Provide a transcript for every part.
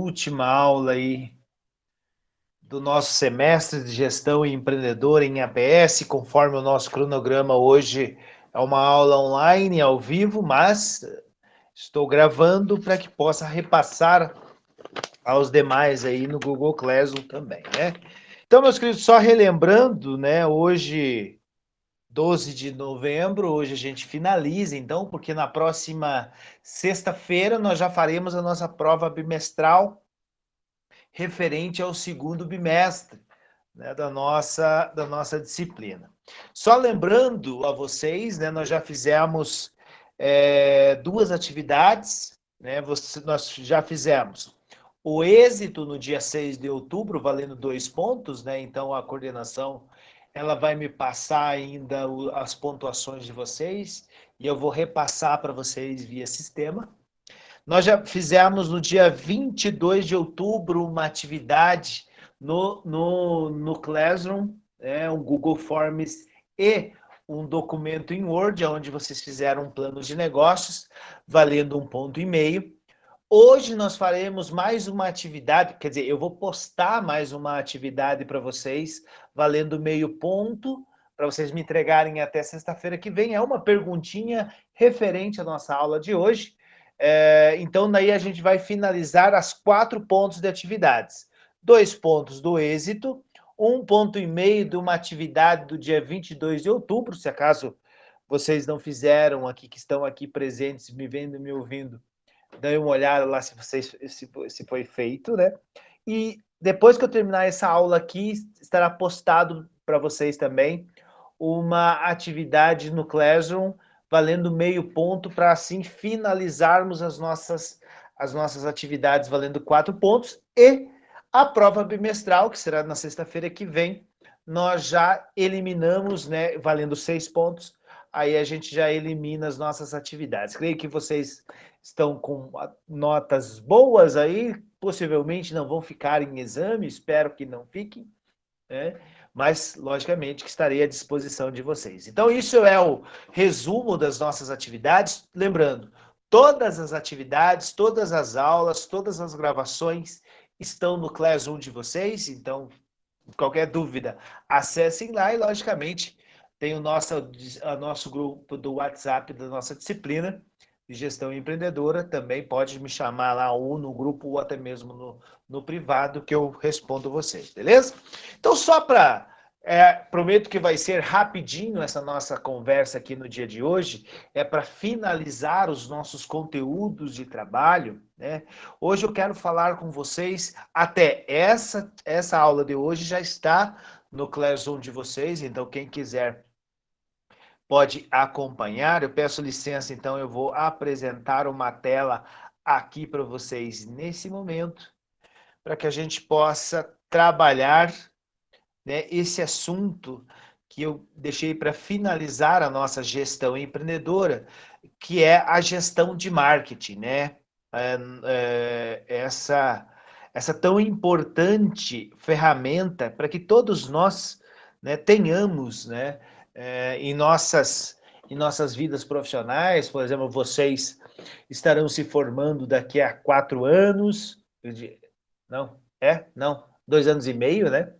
última aula aí do nosso semestre de gestão e empreendedor em ABS, conforme o nosso cronograma hoje é uma aula online, ao vivo, mas estou gravando para que possa repassar aos demais aí no Google Classroom também, né? Então, meus queridos, só relembrando, né, hoje 12 de novembro, hoje a gente finaliza, então, porque na próxima sexta-feira nós já faremos a nossa prova bimestral referente ao segundo bimestre, né, da nossa disciplina. Só lembrando a vocês, né, nós já fizemos duas atividades, né, nós já fizemos o êxito no dia 6 de outubro, valendo 2 pontos, né, então a coordenação ela vai me passar ainda as pontuações de vocês e eu vou repassar para vocês via sistema. Nós já fizemos no dia 22 de outubro uma atividade no Classroom, um Google Forms e um documento em Word, onde vocês fizeram um plano de negócios, valendo 1,5 ponto. Hoje nós faremos mais uma atividade, quer dizer, eu vou postar mais uma atividade para vocês, valendo 0,5 ponto, para vocês me entregarem até sexta-feira que vem. É uma perguntinha referente à nossa aula de hoje. Então, daí a gente vai finalizar as 4 pontos de atividades. 2 pontos do êxito, 1,5 ponto de uma atividade do dia 22 de outubro, se acaso vocês não fizeram aqui, que estão aqui presentes, me vendo e me ouvindo, dê uma olhada lá se foi feito, né? E depois que eu terminar essa aula aqui, estará postado para vocês também uma atividade no Classroom valendo 0,5 ponto para assim finalizarmos as nossas atividades valendo 4 pontos e a prova bimestral, que será na sexta-feira que vem, nós já eliminamos, né, valendo 6 pontos, aí a gente já elimina as nossas atividades. Creio que vocês estão com notas boas aí, possivelmente não vão ficar em exame, espero que não fiquem, né? Mas, logicamente, que estarei à disposição de vocês. Então, isso é o resumo das nossas atividades. Lembrando, todas as atividades, todas as aulas, todas as gravações estão no Classroom de vocês, então, qualquer dúvida, acessem lá e, logicamente, tem o nosso grupo do WhatsApp da nossa disciplina de gestão empreendedora, também pode me chamar lá ou no grupo ou até mesmo no privado que eu respondo vocês, beleza? Então, só para... prometo que vai ser rapidinho essa nossa conversa aqui no dia de hoje, é para finalizar os nossos conteúdos de trabalho, né? Hoje eu quero falar com vocês, até essa aula de hoje já está no Classroom de vocês, então quem quiser pode acompanhar. Eu peço licença, então eu vou apresentar uma tela aqui para vocês nesse momento, para que a gente possa trabalhar, né, esse assunto que eu deixei para finalizar a nossa gestão empreendedora, que é a gestão de marketing, né? Essa tão importante ferramenta para que todos nós, né, tenhamos, né, em nossas vidas profissionais. Por exemplo, vocês estarão se formando daqui a 4 anos, não, não, 2 anos e meio, né?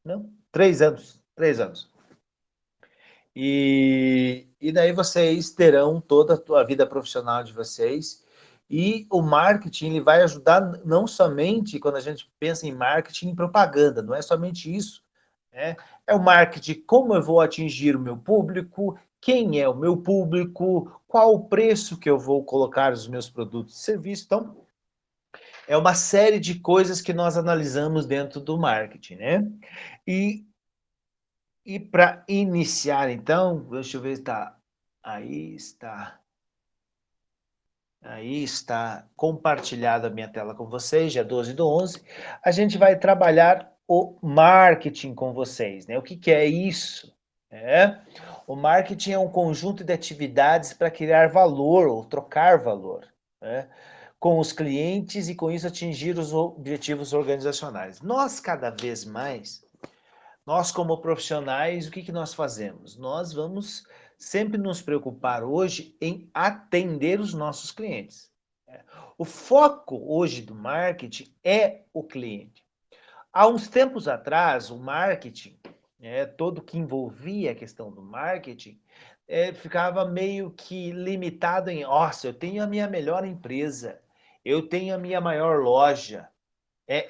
Não, 3 anos, 3 anos. E daí vocês terão toda a vida profissional de vocês. E o marketing ele vai ajudar não somente quando a gente pensa em marketing e propaganda, não é somente isso. Né? É o marketing, como eu vou atingir o meu público, quem é o meu público, qual o preço que eu vou colocar os meus produtos e serviços. Então, é uma série de coisas que nós analisamos dentro do marketing, né? E para iniciar, então, deixa eu ver se está. Aí está. Aí está compartilhada a minha tela com vocês, dia 12/11. A gente vai trabalhar o marketing com vocês, né? O que é isso? O marketing é um conjunto de atividades para criar valor ou trocar valor, né, com os clientes e com isso atingir os objetivos organizacionais. Nós, cada vez mais, nós como profissionais, o que nós fazemos? Nós vamos sempre nos preocupar hoje em atender os nossos clientes. O foco hoje do marketing é o cliente. Há uns tempos atrás, o marketing, todo que envolvia a questão do marketing, ficava meio que limitado em, nossa, eu tenho a minha melhor empresa, eu tenho a minha maior loja.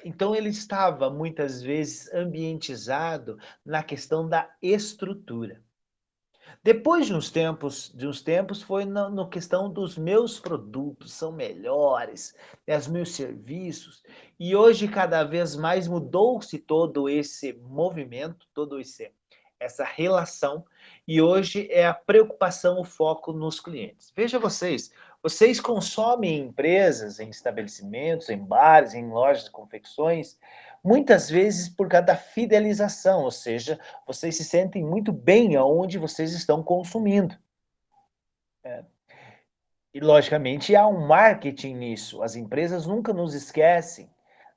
Então ele estava muitas vezes ambientizado na questão da estrutura. Depois de uns tempos foi na questão dos meus produtos são melhores, os meus serviços, e hoje cada vez mais mudou-se todo esse movimento, essa relação, e hoje é a preocupação, o foco nos clientes. Veja vocês consomem em empresas, em estabelecimentos, em bares, em lojas de confecções, muitas vezes por causa da fidelização, ou seja, vocês se sentem muito bem aonde vocês estão consumindo. E, logicamente, há um marketing nisso. As empresas nunca nos esquecem.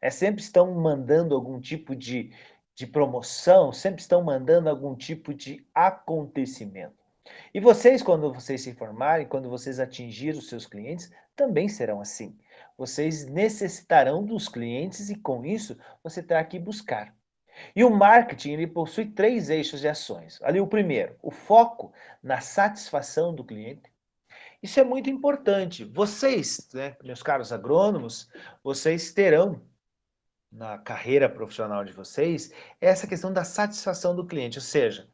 Sempre estão mandando algum tipo de promoção, sempre estão mandando algum tipo de acontecimento. E vocês, quando vocês se formarem, quando vocês atingirem os seus clientes, também serão assim. Vocês necessitarão dos clientes e, com isso, você terá que buscar. E o marketing, ele possui 3 eixos de ações. Ali o primeiro, o foco na satisfação do cliente. Isso é muito importante. Vocês, né, meus caros agrônomos, vocês terão na carreira profissional de vocês essa questão da satisfação do cliente, ou seja,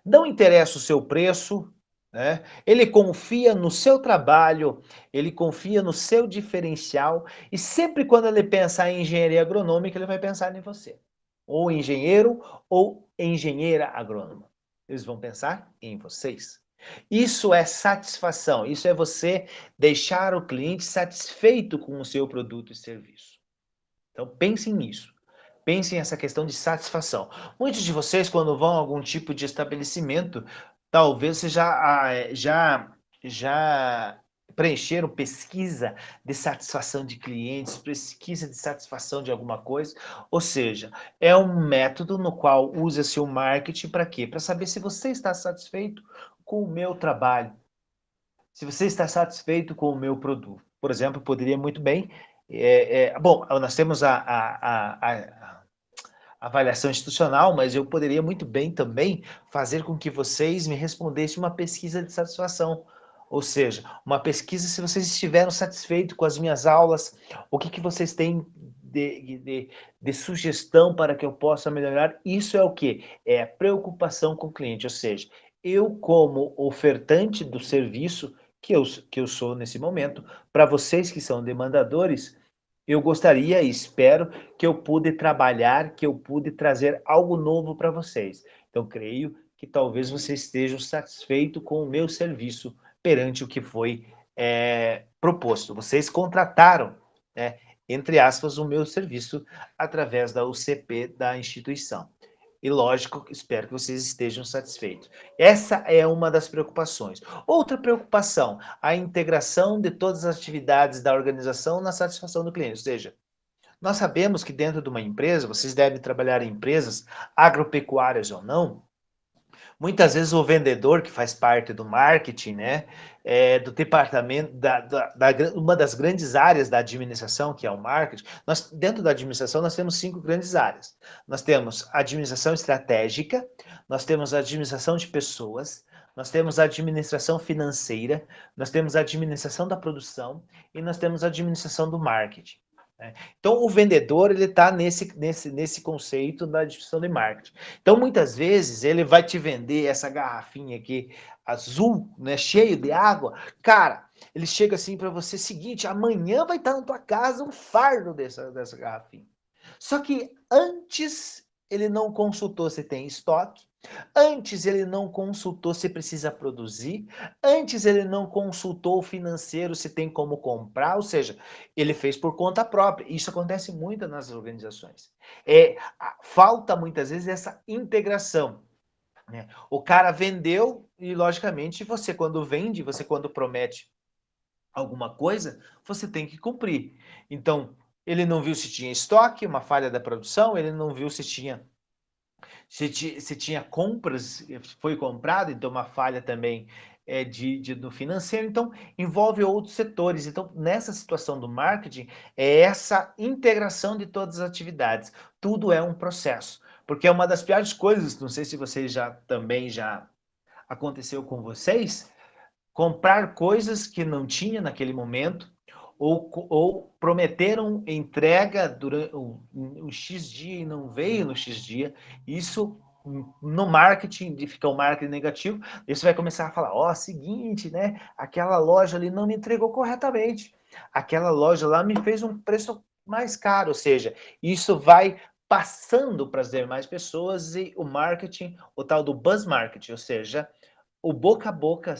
não interessa o seu preço, né? Ele confia no seu trabalho, ele confia no seu diferencial e sempre quando ele pensar em engenharia agronômica, ele vai pensar em você. Ou engenheiro ou engenheira agrônoma. Eles vão pensar em vocês. Isso é satisfação, isso é você deixar o cliente satisfeito com o seu produto e serviço. Então pensem nisso. Pensem nessa questão de satisfação. Muitos de vocês, quando vão a algum tipo de estabelecimento, talvez vocês já preencheram pesquisa de satisfação de clientes, pesquisa de satisfação de alguma coisa. Ou seja, é um método no qual usa-se o marketing para quê? Para saber se você está satisfeito com o meu trabalho, se você está satisfeito com o meu produto. Por exemplo, poderia muito bem. Bom, nós temos a avaliação institucional, mas eu poderia muito bem também fazer com que vocês me respondessem uma pesquisa de satisfação. Ou seja, uma pesquisa se vocês estiveram satisfeitos com as minhas aulas, o que vocês têm de sugestão para que eu possa melhorar. Isso é o que? É a preocupação com o cliente, ou seja, eu como ofertante do serviço que eu sou nesse momento, para vocês que são demandadores, eu gostaria e espero que eu pude trabalhar, que eu pude trazer algo novo para vocês. Então, creio que talvez vocês estejam satisfeitos com o meu serviço perante o que foi proposto. Vocês contrataram, né, entre aspas, o meu serviço através da UCP da instituição. E lógico, espero que vocês estejam satisfeitos. Essa é uma das preocupações. Outra preocupação, a integração de todas as atividades da organização na satisfação do cliente. Ou seja, nós sabemos que dentro de uma empresa, vocês devem trabalhar em empresas agropecuárias ou não, muitas vezes o vendedor que faz parte do marketing, né, do departamento, uma das grandes áreas da administração, que é o marketing, dentro da administração nós temos 5 grandes áreas. Nós temos a administração estratégica, nós temos a administração de pessoas, nós temos a administração financeira, nós temos a administração da produção e nós temos a administração do marketing. Então, o vendedor ele está nesse conceito da distribuição de marketing. Então, muitas vezes, ele vai te vender essa garrafinha aqui, azul, né, cheio de água. Cara, ele chega assim para você, seguinte, amanhã vai estar na tua casa um fardo dessa garrafinha. Só que antes ele não consultou se tem estoque, antes ele não consultou se precisa produzir, antes ele não consultou o financeiro se tem como comprar, ou seja, ele fez por conta própria. Isso acontece muito nas organizações. Falta muitas vezes essa integração. Né? O cara vendeu e, logicamente, você quando vende, você quando promete alguma coisa, você tem que cumprir. Então, ele não viu se tinha estoque, uma falha da produção, ele não viu se tinha compras, foi comprado, então uma falha também do financeiro, então envolve outros setores. Então, nessa situação do marketing, é essa integração de todas as atividades. Tudo é um processo, porque é uma das piores coisas, não sei se vocês já aconteceu com vocês, comprar coisas que não tinha naquele momento, ou prometeram entrega durante um X dia e não veio no X dia. Isso no marketing, de ficar o marketing negativo, aí você vai começar a falar, ó, seguinte, né, aquela loja ali não me entregou corretamente, aquela loja lá me fez um preço mais caro, ou seja, isso vai passando para as demais pessoas e o marketing, o tal do buzz marketing, ou seja, o boca a boca,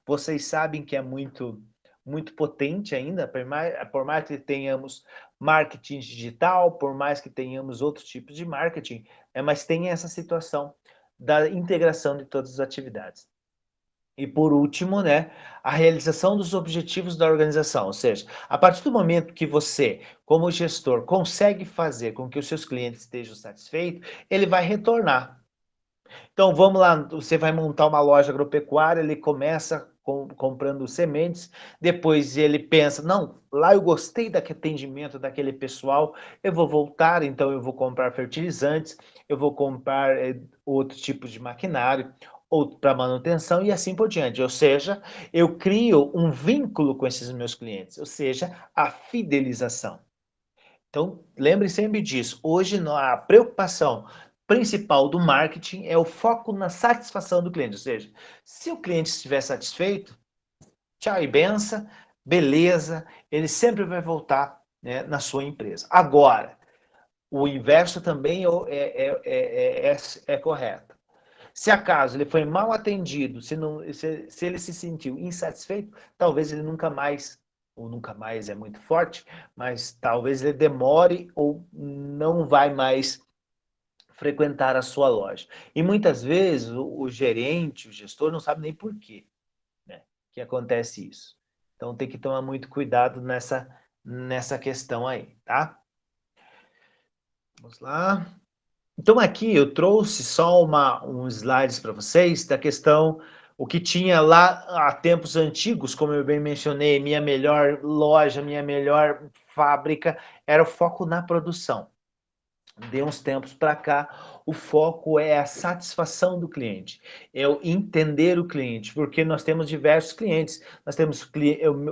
vocês sabem que é muito potente ainda, por mais que tenhamos marketing digital, por mais que tenhamos outros tipos de marketing, mas tem essa situação da integração de todas as atividades. E por último, né, a realização dos objetivos da organização, ou seja, a partir do momento que você, como gestor, consegue fazer com que os seus clientes estejam satisfeitos, ele vai retornar. Então vamos lá, você vai montar uma loja agropecuária, ele começa comprando sementes, depois ele pensa, não, lá eu gostei daquele atendimento daquele pessoal, eu vou voltar, então eu vou comprar fertilizantes, eu vou comprar outro tipo de maquinário, ou para manutenção e assim por diante. Ou seja, eu crio um vínculo com esses meus clientes, ou seja, a fidelização. Então, lembre sempre disso. Hoje, a preocupação principal do marketing é o foco na satisfação do cliente. Ou seja, se o cliente estiver satisfeito, tchau e benção, beleza, ele sempre vai voltar, né, na sua empresa. Agora, o inverso também é correto. Se acaso ele foi mal atendido, se ele se sentiu insatisfeito, talvez ele nunca mais, ou nunca mais é muito forte, mas talvez ele demore ou não vai mais frequentar a sua loja. E muitas vezes o gerente, o gestor não sabe nem por quê, né, que acontece isso. Então tem que tomar muito cuidado nessa questão aí, tá? Vamos lá. Então aqui eu trouxe só uns slides para vocês da questão, o que tinha lá há tempos antigos, como eu bem mencionei, minha melhor loja, minha melhor fábrica, era o foco na produção. De uns tempos para cá, o foco é a satisfação do cliente, é o entender o cliente, porque nós temos diversos clientes. Nós temos o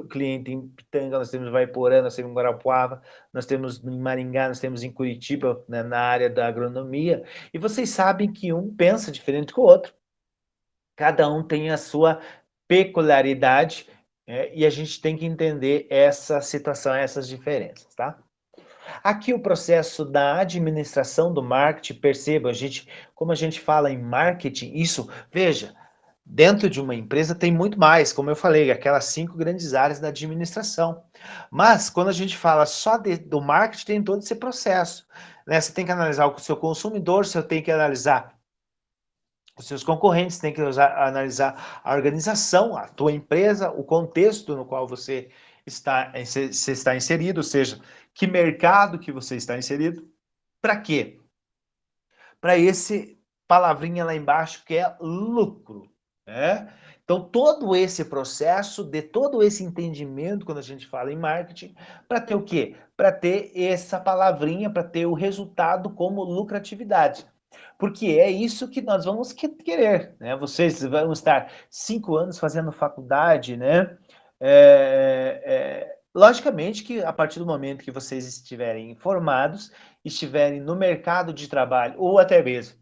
cliente em Pitanga, nós temos em Vaiporã, nós temos em Guarapuava, nós temos em Maringá, nós temos em Curitiba, né, na área da agronomia, e vocês sabem que um pensa diferente que o outro. Cada um tem a sua peculiaridade, e a gente tem que entender essa situação, essas diferenças, tá? Aqui o processo da administração do marketing, perceba, como a gente fala em marketing, isso, veja, dentro de uma empresa tem muito mais, como eu falei, aquelas 5 grandes áreas da administração. Mas quando a gente fala só do marketing, tem todo esse processo, né? Você tem que analisar o seu consumidor, você tem que analisar os seus concorrentes, tem que analisar a organização, a tua empresa, o contexto no qual você está inserido, ou seja, que mercado que você está inserido. Para quê? Para esse palavrinha lá embaixo que é lucro, né? Então, todo esse processo, de todo esse entendimento, quando a gente fala em marketing, para ter o quê? Para ter essa palavrinha, para ter o resultado como lucratividade. Porque é isso que nós vamos querer, né? Vocês vão estar 5 anos fazendo faculdade, né? Logicamente que a partir do momento que vocês estiverem formados, estiverem no mercado de trabalho ou até mesmo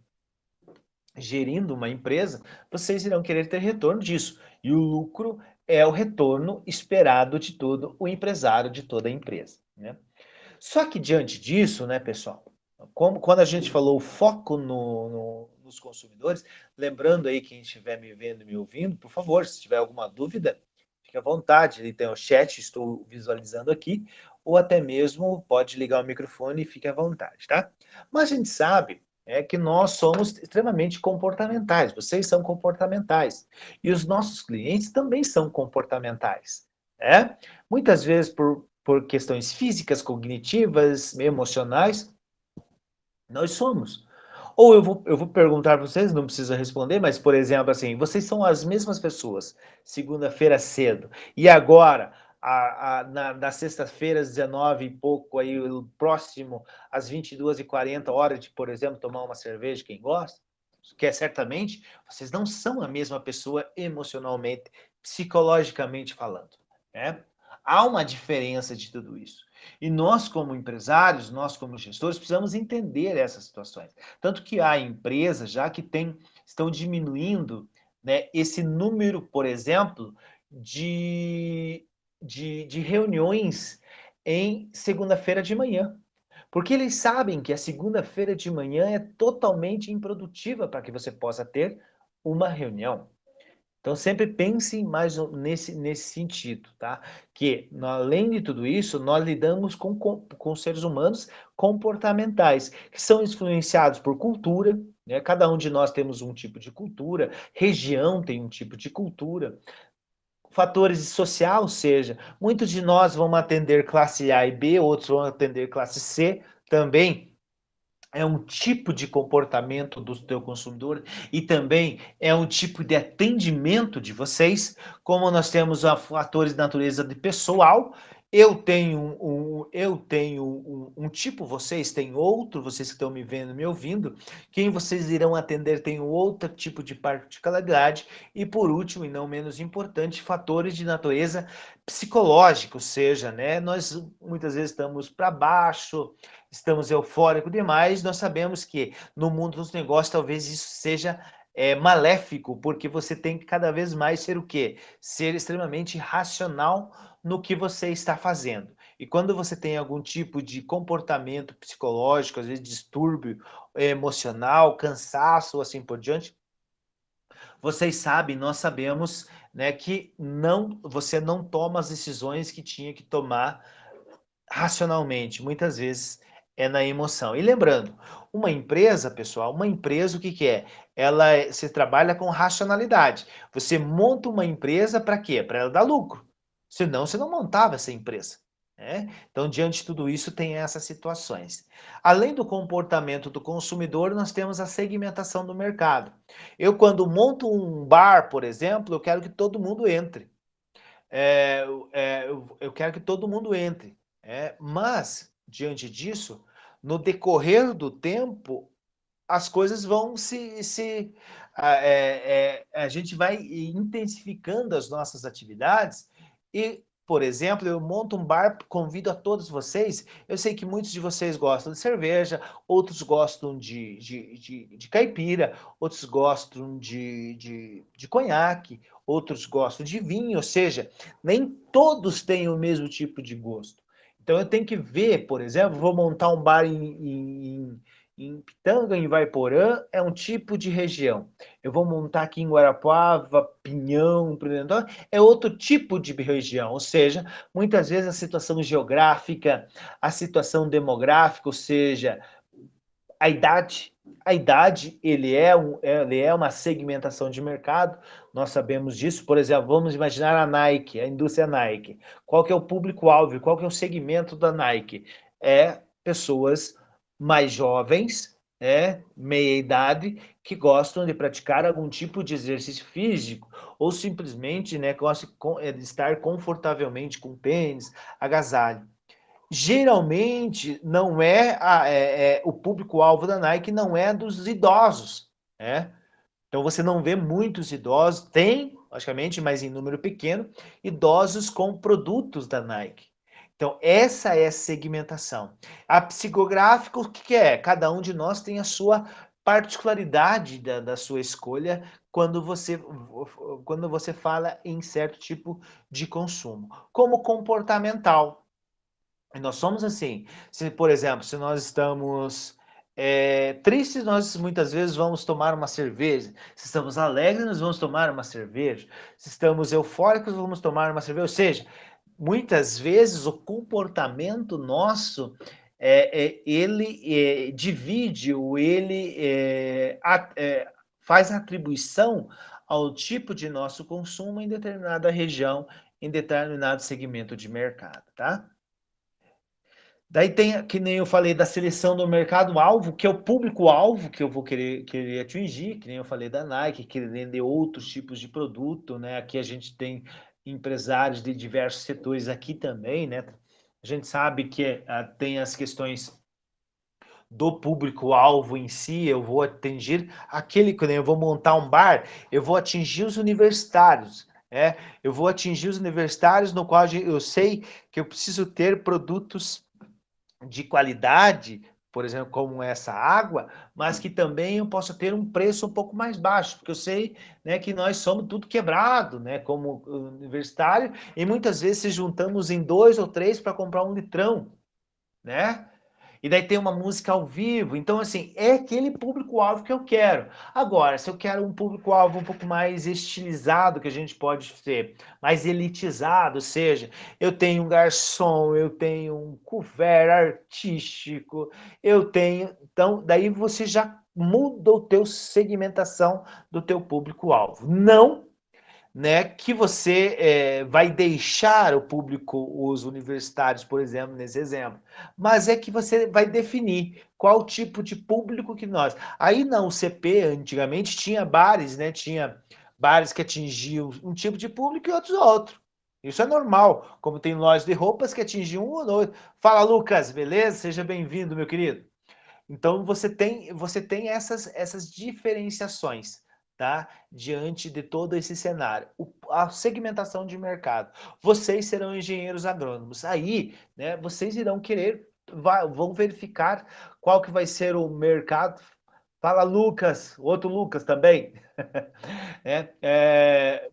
gerindo uma empresa, vocês irão querer ter retorno disso. E o lucro é o retorno esperado de todo o empresário, de toda a empresa, né? Só que diante disso, né, pessoal, quando a gente falou o foco nos consumidores, lembrando aí quem estiver me vendo e me ouvindo, por favor, se tiver alguma dúvida, fique à vontade, ele tem o chat, estou visualizando aqui, ou até mesmo pode ligar o microfone e fique à vontade, tá? Mas a gente sabe que nós somos extremamente comportamentais, vocês são comportamentais, e os nossos clientes também são comportamentais, né? Muitas vezes por questões físicas, cognitivas, emocionais, nós somos. Ou eu vou perguntar para vocês, não precisa responder, mas, por exemplo, assim, vocês são as mesmas pessoas, segunda-feira cedo, e agora, na sexta-feira, às 19 e pouco, aí, o próximo, às 22h40, hora de, por exemplo, tomar uma cerveja, quem gosta, que é certamente, vocês não são a mesma pessoa emocionalmente, psicologicamente falando, né? Há uma diferença de tudo isso. E nós, como empresários, nós, como gestores, precisamos entender essas situações. Tanto que há empresas já que estão diminuindo, né, esse número, por exemplo, de reuniões em segunda-feira de manhã. Porque eles sabem que a segunda-feira de manhã é totalmente improdutiva para que você possa ter uma reunião. Então, sempre pense mais nesse sentido, tá? Que, além de tudo isso, nós lidamos com seres humanos comportamentais, que são influenciados por cultura, né? Cada um de nós temos um tipo de cultura, região tem um tipo de cultura, fatores social, ou seja, muitos de nós vão atender classe A e B, outros vão atender classe C também, é um tipo de comportamento do teu consumidor e também é um tipo de atendimento de vocês, como nós temos fatores de natureza de pessoal. Eu tenho um tipo, vocês têm outro, vocês que estão me vendo, me ouvindo, quem vocês irão atender tem outro tipo de particularidade e, por último e não menos importante, fatores de natureza psicológica, ou seja, né, nós muitas vezes estamos para baixo, estamos eufóricos demais, nós sabemos que no mundo dos negócios talvez isso seja maléfico, porque você tem que cada vez mais ser o quê? Ser extremamente racional no que você está fazendo. E quando você tem algum tipo de comportamento psicológico, às vezes distúrbio emocional, cansaço, assim por diante, vocês sabem, nós sabemos, né, que você não toma as decisões que tinha que tomar racionalmente, muitas vezes é na emoção. E lembrando, uma empresa, pessoal, uma empresa o que que é? Se trabalha com racionalidade. Você monta uma empresa para quê? Para ela dar lucro. Senão você não montava essa empresa, né? Então, diante de tudo isso, tem essas situações. Além do comportamento do consumidor, nós temos a segmentação do mercado. Eu, quando monto um bar, por exemplo, eu quero que todo mundo entre. Eu quero que todo mundo entre. Mas, diante disso, no decorrer do tempo, as coisas vão a gente vai intensificando as nossas atividades e, por exemplo, eu monto um bar, convido a todos vocês. Eu sei que muitos de vocês gostam de cerveja, outros gostam de caipira, outros gostam de conhaque, outros gostam de vinho, ou seja, nem todos têm o mesmo tipo de gosto. Então eu tenho que ver, por exemplo, vou montar um bar em Pitanga, em Ivaiporã, é um tipo de região. Eu vou montar aqui em Guarapuava, Pinhão, Empreendedor, é outro tipo de região. Ou seja, muitas vezes a situação geográfica, a situação demográfica, ou seja, a idade. A idade, ele é uma segmentação de mercado, nós sabemos disso. Por exemplo, vamos imaginar a Nike, a indústria Nike. Qual que é o público-alvo? Qual que é o segmento da Nike? É pessoas mais jovens, meia idade, que gostam de praticar algum tipo de exercício físico ou simplesmente, né, gostam de estar confortavelmente com tênis, agasalho. Geralmente não o público-alvo da Nike não é dos idosos, né? Então você não vê muitos idosos, tem, logicamente, mas em número pequeno, idosos com produtos da Nike. Então essa é a segmentação. A psicográfica, o que é? Cada um de nós tem a sua particularidade da sua escolha quando você fala em certo tipo de consumo. Como comportamental. E nós somos assim. Se, por exemplo, se nós estamos tristes, nós muitas vezes vamos tomar uma cerveja. Se estamos alegres, nós vamos tomar uma cerveja. Se estamos eufóricos, vamos tomar uma cerveja. Ou seja, muitas vezes o comportamento nosso ele divide ou ele faz atribuição ao tipo de nosso consumo em determinada região, em determinado segmento de mercado, tá? Daí tem, que nem eu falei, da seleção do mercado-alvo, que é o público-alvo que eu vou querer atingir, que nem eu falei da Nike, querer vender outros tipos de produto, né? Aqui a gente tem empresários de diversos setores aqui também, né? A gente sabe que tem as questões do público-alvo em si, eu vou atingir aquele, quando eu vou montar um bar, eu vou atingir os universitários, eu vou atingir os universitários no qual eu sei que eu preciso ter produtos de qualidade, por exemplo, como essa água, mas que também eu possa ter um preço um pouco mais baixo, porque eu sei, né, que nós somos tudo quebrado, né, como universitário, e muitas vezes se juntamos em dois ou três para comprar um litrão, né? E daí tem uma música ao vivo. Então, assim, é aquele público-alvo que eu quero. Agora, se eu quero um público-alvo um pouco mais estilizado, que a gente pode ser, mais elitizado, ou seja, eu tenho um garçom, eu tenho um couvert artístico, eu tenho. Então, daí você já muda o teu segmentação do teu público-alvo. Não, né, que você vai deixar o público, os universitários, por exemplo, nesse exemplo, mas é que você vai definir qual tipo de público que nós. Aí na UCP, antigamente, tinha bares, né? Tinha bares que atingiam um tipo de público e outros outro. Isso é normal, como tem lojas de roupas que atingiam um ou outro. Fala, Lucas, beleza? Seja bem-vindo, meu querido. Então você tem essas diferenciações, tá? Diante de todo esse cenário. A segmentação de mercado. Vocês serão engenheiros agrônomos. Aí, né, vocês irão querer, vão verificar qual que vai ser o mercado. Fala, Lucas, outro Lucas também.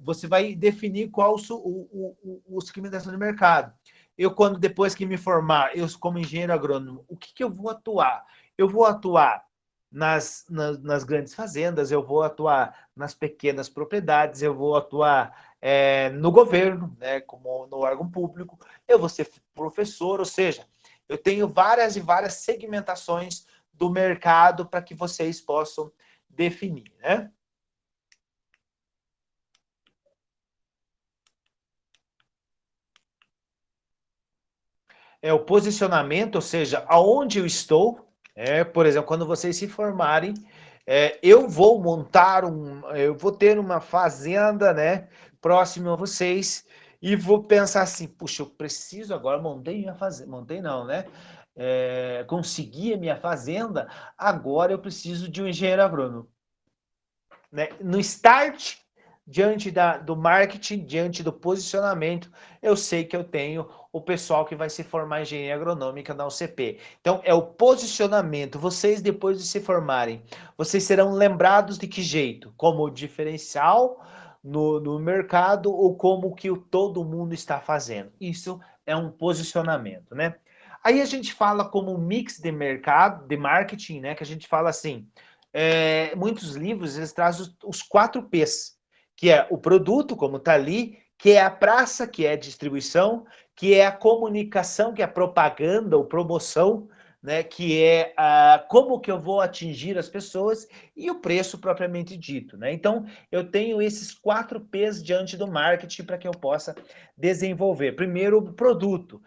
Você vai definir qual o segmentação de mercado. Eu, quando depois que me formar, eu como engenheiro agrônomo, o que eu vou atuar? Eu vou atuar nas grandes fazendas, eu vou atuar nas pequenas propriedades, eu vou atuar no governo, né, como no órgão público, eu vou ser professor, ou seja, eu tenho várias e várias segmentações do mercado para que vocês possam definir, né? O posicionamento, ou seja, aonde eu estou, por exemplo, quando vocês se formarem, eu vou montar eu vou ter uma fazenda, né, próximo a vocês e vou pensar assim, puxa, eu preciso agora, montei minha fazenda, montei não, né, consegui a minha fazenda, agora eu preciso de um engenheiro agrônomo, né? No start, diante do marketing, diante do posicionamento, eu sei que eu tenho o pessoal que vai se formar em engenharia agronômica na UCP. Então, é o posicionamento. Vocês, depois de se formarem, vocês serão lembrados de que jeito? Como diferencial no mercado ou como que todo mundo está fazendo. Isso é um posicionamento, né? Aí a gente fala como um mix de mercado, de marketing, né? Que a gente fala assim, muitos livros eles trazem os 4Ps, que é o produto, como está ali, que é a praça, que é a distribuição, que é a comunicação, que é a propaganda ou promoção, né, que é como que eu vou atingir as pessoas e o preço propriamente dito. Né? Então, eu tenho esses 4Ps diante do marketing para que eu possa desenvolver. Primeiro, o produto.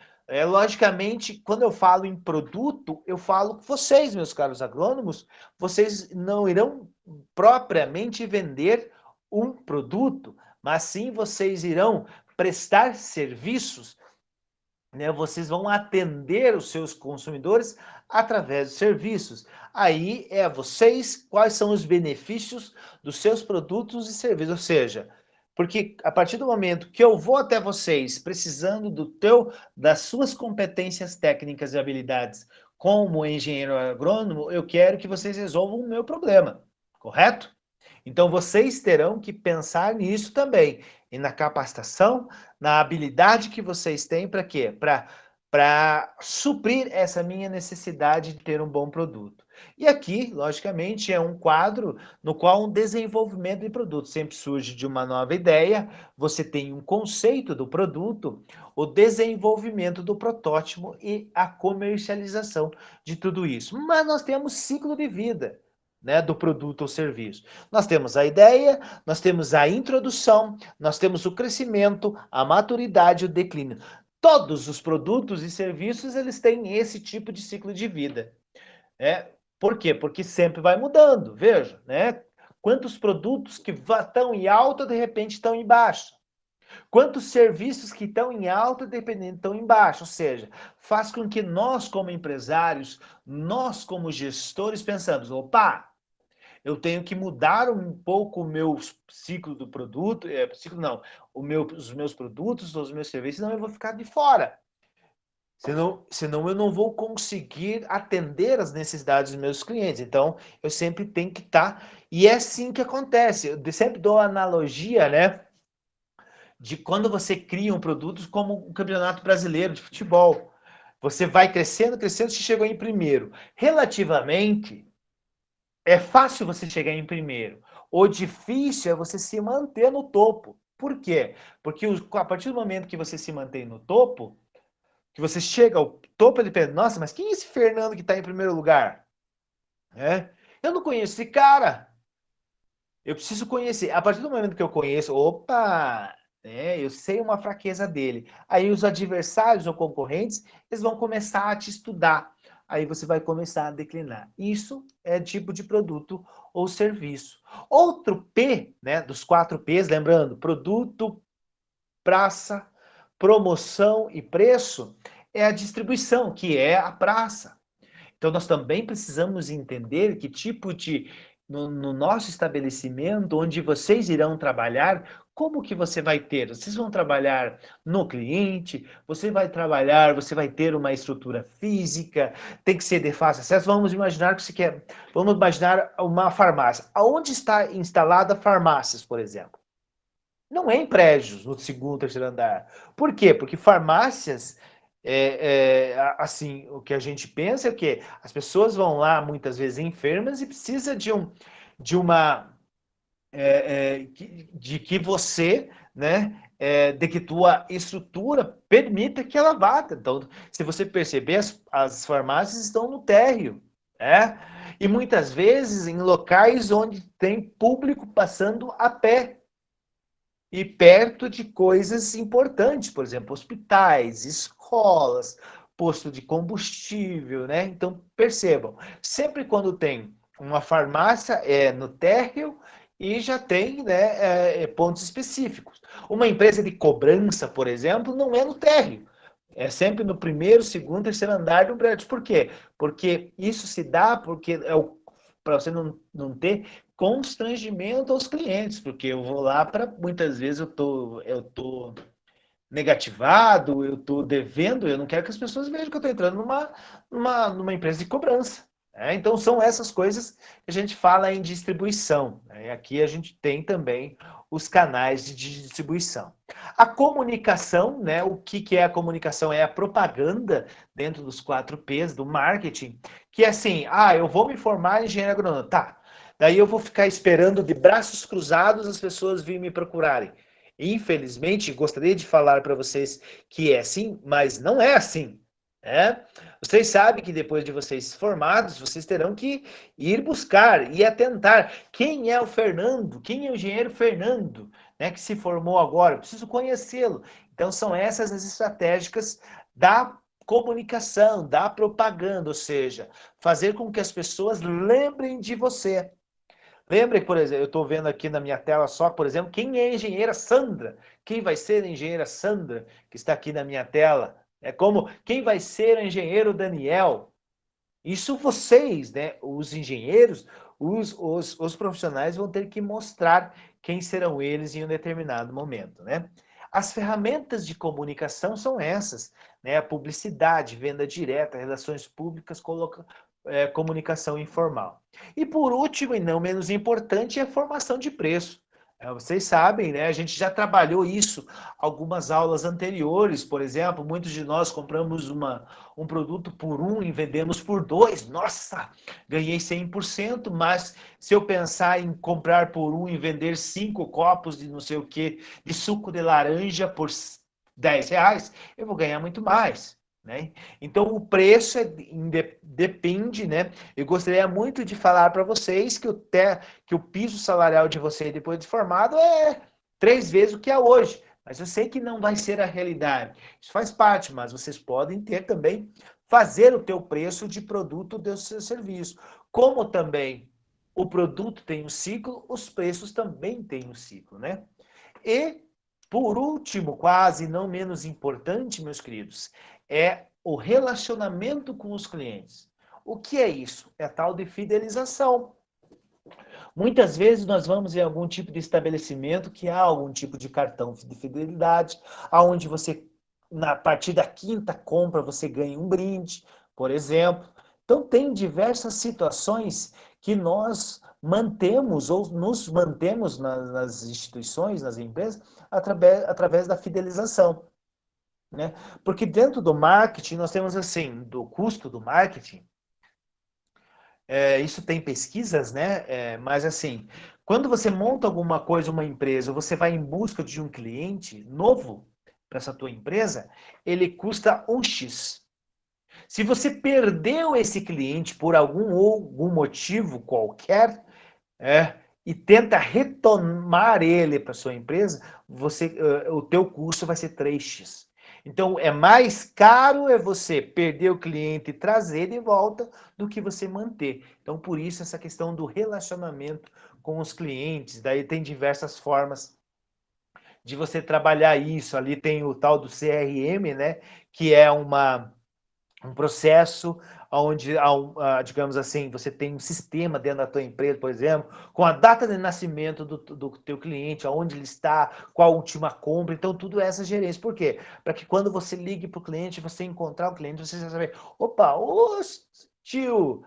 Logicamente, quando eu falo em produto, eu falo vocês, meus caros agrônomos, vocês não irão propriamente vender um produto, mas sim vocês irão prestar serviços, né? Vocês vão atender os seus consumidores através de serviços. Aí é vocês, quais são os benefícios dos seus produtos e serviços, ou seja, porque a partir do momento que eu vou até vocês precisando das suas competências técnicas e habilidades como engenheiro agrônomo, eu quero que vocês resolvam o meu problema, correto? Então vocês terão que pensar nisso também, e na capacitação, na habilidade que vocês têm para quê? Para suprir essa minha necessidade de ter um bom produto. E aqui, logicamente, é um quadro no qual um desenvolvimento de produto sempre surge de uma nova ideia, você tem um conceito do produto, o desenvolvimento do protótipo e a comercialização de tudo isso. Mas nós temos ciclo de vida, né, do produto ou serviço. Nós temos a ideia, nós temos a introdução, nós temos o crescimento, a maturidade e o declínio. Todos os produtos e serviços, eles têm esse tipo de ciclo de vida. Por quê? Porque sempre vai mudando, veja, né? Quantos produtos que estão em alta, de repente estão em baixa. Quantos serviços que estão em alta, dependendo, estão em baixa. Ou seja, faz com que nós, como empresários, nós, como gestores, pensamos, opa, eu tenho que mudar um pouco o meu ciclo do produto, ciclo não, os meus produtos, os meus serviços, senão eu vou ficar de fora. Senão eu não vou conseguir atender as necessidades dos meus clientes. Então, eu sempre tenho que estar. E é assim que acontece. Eu sempre dou a analogia, né? De quando você cria um produto como o Campeonato Brasileiro de Futebol. Você vai crescendo, crescendo, você chegou em primeiro. Relativamente, é fácil você chegar em primeiro. O difícil é você se manter no topo. Por quê? Porque a partir do momento que você se mantém no topo, que você chega ao topo, ele pensa, nossa, mas quem é esse Fernando que está em primeiro lugar? Eu não conheço esse cara. Eu preciso conhecer. A partir do momento que eu conheço, opa, eu sei uma fraqueza dele. Aí os adversários ou concorrentes, eles vão começar a te estudar. Aí você vai começar a declinar. Isso é tipo de produto ou serviço. Outro P, né, dos 4 P's, lembrando, produto, praça, promoção e preço, é a distribuição, que é a praça. Então, nós também precisamos entender que tipo de, no nosso estabelecimento, onde vocês irão trabalhar, como que você vai ter? Vocês vão trabalhar no cliente, você vai ter uma estrutura física, tem que ser de fácil acesso. Vamos imaginar que você quer, vamos imaginar uma farmácia. Aonde está instalada farmácias, por exemplo? Não é em prédios no segundo, terceiro andar. Por quê? Porque farmácias, assim, o que a gente pensa é que as pessoas vão lá muitas vezes enfermas e precisa de uma, de que você, né, de que tua estrutura permita que ela vá. Então, se você perceber, as farmácias estão no térreo, né? E muitas vezes em locais onde tem público passando a pé e perto de coisas importantes, por exemplo, hospitais, escolas, posto de combustível, né? Então, percebam, sempre quando tem uma farmácia é no térreo e já tem, né, pontos específicos. Uma empresa de cobrança, por exemplo, não é no térreo. É sempre no primeiro, segundo, terceiro andar do prédio. Por quê? Porque isso se dá porque para você não ter constrangimento aos clientes, porque eu vou lá para muitas vezes eu tô negativado, eu tô devendo, eu não quero que as pessoas vejam que eu estou entrando numa empresa de cobrança. Então são essas coisas que a gente fala em distribuição. Aqui a gente tem também os canais de distribuição. A comunicação, né? O que é a comunicação? É a propaganda dentro dos 4 P's do marketing, que é assim, eu vou me formar em engenheiro agronômico, tá? Daí eu vou ficar esperando de braços cruzados as pessoas virem me procurarem. Infelizmente, gostaria de falar para vocês que é assim, mas não é assim. Né? Vocês sabem que depois de vocês formados, vocês terão que ir buscar e atentar quem é o Fernando, quem é o engenheiro Fernando, né, que se formou agora. Eu preciso conhecê-lo. Então, são essas as estratégicas da comunicação, da propaganda, ou seja, fazer com que as pessoas lembrem de você. Lembra que, por exemplo, eu estou vendo aqui na minha tela só, por exemplo, quem é a engenheira Sandra? Quem vai ser a engenheira Sandra, que está aqui na minha tela? É como quem vai ser o engenheiro Daniel? Isso vocês, né, os engenheiros, os profissionais vão ter que mostrar quem serão eles em um determinado momento, né? As ferramentas de comunicação são essas, né? A publicidade, venda direta, relações públicas, comunicação informal. E por último, e não menos importante, é a formação de preço. Vocês sabem, né? A gente já trabalhou isso algumas aulas anteriores, por exemplo, muitos de nós compramos um produto por 1 e vendemos por 2. Nossa, ganhei 100%, mas se eu pensar em comprar por 1 e vender 5 copos de não sei o que, de suco de laranja por R$ 10, eu vou ganhar muito mais. Né? Então, o preço depende, né? Eu gostaria muito de falar para vocês que o piso salarial de vocês depois de formado é 3 vezes o que é hoje. Mas eu sei que não vai ser a realidade. Isso faz parte, mas vocês podem ter também, fazer o teu preço de produto do seu serviço. Como também o produto tem um ciclo, os preços também têm um ciclo, né? E, por último, quase não menos importante, meus queridos, é o relacionamento com os clientes. O que é isso? É a tal de fidelização. Muitas vezes nós vamos em algum tipo de estabelecimento que há algum tipo de cartão de fidelidade, aonde você, na partir da quinta compra, você ganha um brinde, por exemplo. Então, tem diversas situações que nós mantemos ou nos mantemos nas instituições, nas empresas, através da fidelização, né? Porque dentro do marketing, nós temos assim, do custo do marketing, isso tem pesquisas, né? Mas assim, quando você monta alguma coisa, uma empresa, você vai em busca de um cliente novo para essa tua empresa, ele custa um X. Se você perdeu esse cliente por algum motivo qualquer, e tenta retomar ele para sua empresa, o teu custo vai ser 3x. Então, é mais caro você perder o cliente e trazer de volta do que você manter. Então, por isso, essa questão do relacionamento com os clientes. Daí tem diversas formas de você trabalhar isso. Ali tem o tal do CRM, né? Que é um processo onde, digamos assim, você tem um sistema dentro da tua empresa, por exemplo, com a data de nascimento do teu cliente, aonde ele está, qual a última compra, então tudo essa gerência. Por quê? Para que quando você ligue para o cliente, você encontrar o cliente, você já saber, opa, ô tio,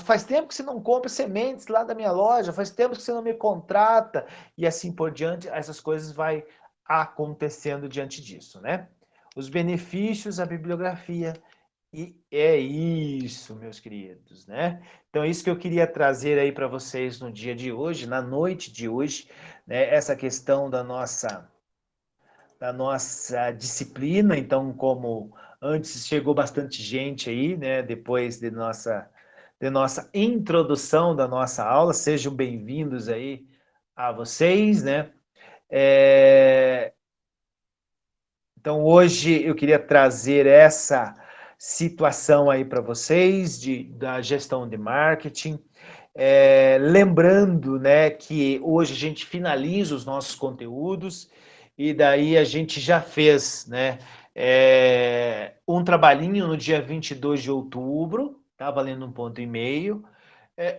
faz tempo que você não compra sementes lá da minha loja, faz tempo que você não me contrata, e assim por diante, essas coisas vai acontecendo diante disso, né? Os benefícios, a bibliografia. E é isso, meus queridos, né? Então, é isso que eu queria trazer aí para vocês no dia de hoje, na noite de hoje, né? Essa questão da nossa disciplina. Então, como antes chegou bastante gente aí, né? Depois de nossa introdução da nossa aula, sejam bem-vindos aí a vocês, né? Então, hoje eu queria trazer essa situação aí para vocês da gestão de marketing. Lembrando, né, que hoje a gente finaliza os nossos conteúdos e daí a gente já fez, né, um trabalhinho no dia 22 de outubro, tá valendo 1,5 ponto.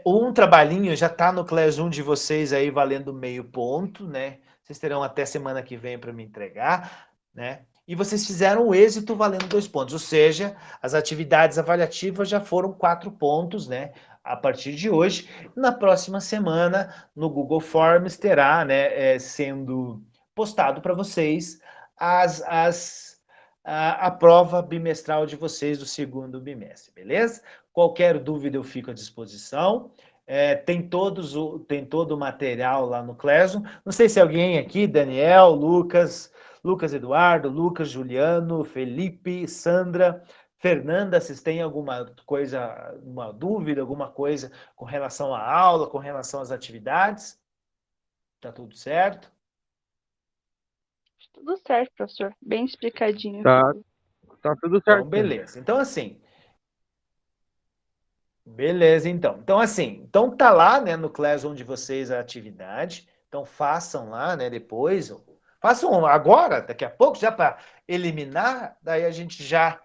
Um trabalhinho já está no Classroom de vocês aí valendo meio ponto, né? Vocês terão até semana que vem para me entregar, né? E vocês fizeram o êxito valendo 2 pontos, ou seja, as atividades avaliativas já foram 4 pontos, né? A partir de hoje, na próxima semana, no Google Forms terá, né, sendo postado para vocês a prova bimestral de vocês do segundo bimestre, beleza? Qualquer dúvida eu fico à disposição. Tem todo o material lá no Classroom. Não sei se alguém aqui, Daniel, Lucas Eduardo, Lucas Juliano, Felipe, Sandra, Fernanda, vocês têm alguma coisa, uma dúvida, alguma coisa com relação à aula, com relação às atividades? Tá tudo certo? Tudo certo, professor. Bem explicadinho Tá, tudo. tá tudo Então, certo. beleza. Então, assim, beleza, então. Então, assim, então tá lá, né, no Classroom de vocês a atividade. Então, façam lá, né, depois. Façam agora, daqui a pouco, já para eliminar. Daí a gente já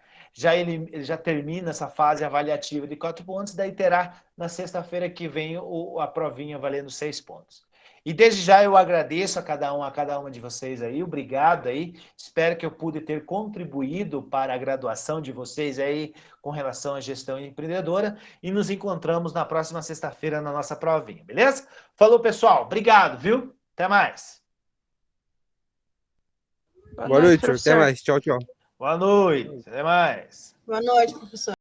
termina essa fase avaliativa de 4 pontos. Daí terá na sexta-feira que vem a provinha valendo 6 pontos. E desde já eu agradeço a cada uma de vocês aí, obrigado aí. Espero que eu pude ter contribuído para a graduação de vocês aí com relação à gestão empreendedora. E nos encontramos na próxima sexta-feira na nossa provinha, beleza? Falou, pessoal. Obrigado, viu? Até mais. Boa Boa noite, noite, senhor. Até professor. mais. Tchau, tchau. Boa noite. Até mais. Boa noite, professor.